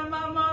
Mama,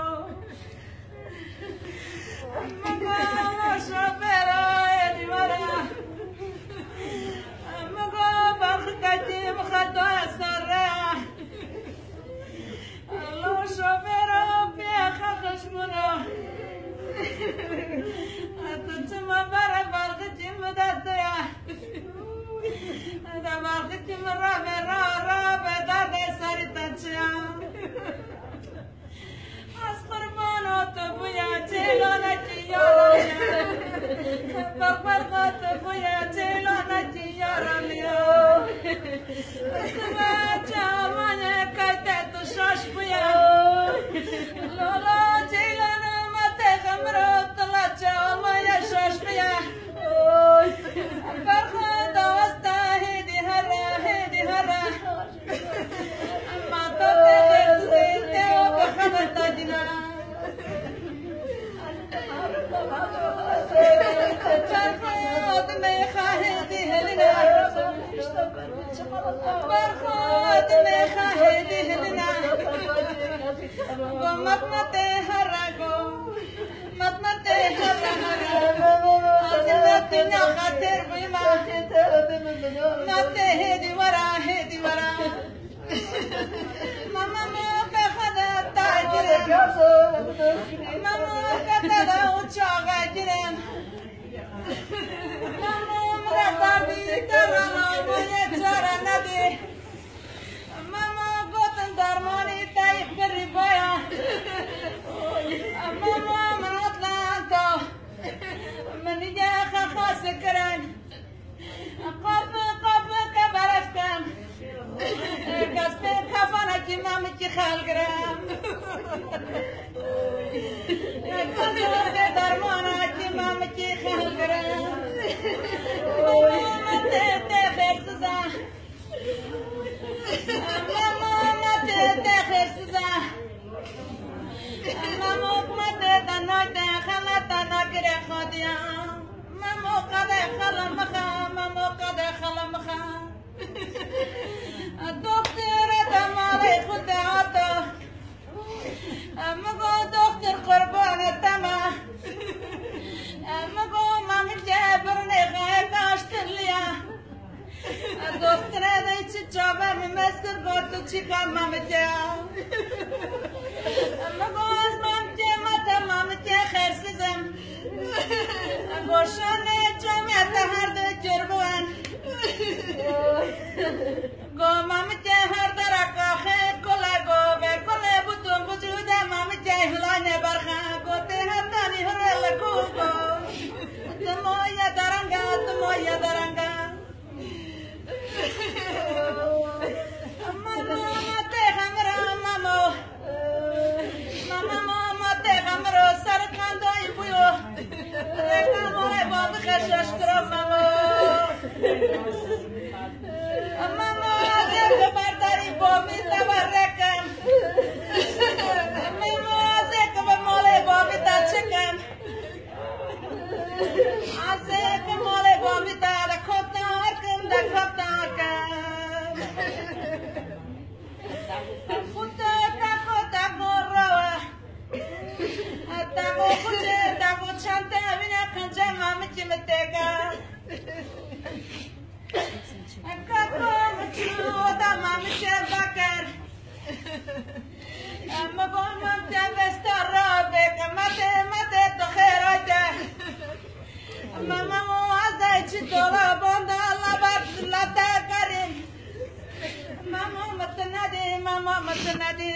ماما متندی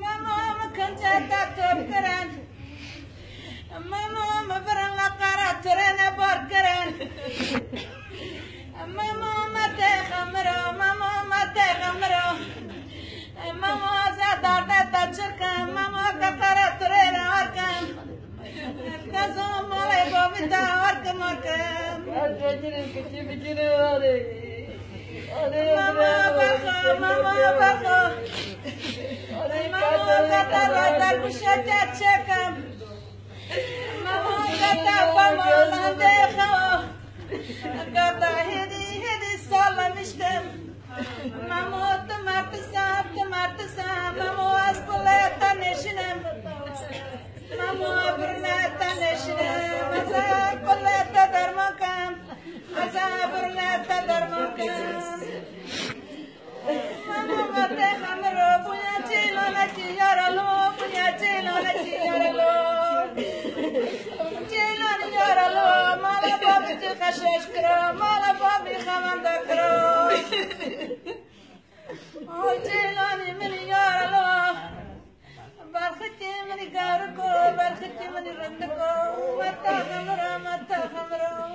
ماما مکنت تطور کرن ماما مبرن لقرات ترن بار کرن ماما متخمرو ماما متخمرو ماما زادار تچرکم ماما کقرات ترن ارکم کزوم مالی بابیتا ارکم ارکم ماما برخو ماما برخو ماما کتا در بوشت چکم ماما کتا ماما لندخو کتا هدی سال مشکم ماما تمرتسم ماما از قلت نشنم ماما برنت نشنم از قلت درمکم از برنت درمکم ماما متخمرو بویا چیلو نچی یارلو بویا چیلو نچی یارلو چیلو یارلو مالا بابی چی خشش کرو مالا بابی خمنده کرو آی چیلانی منی یارلو برختی منی گارکو برختی منی رندکو متخمرو متخمرو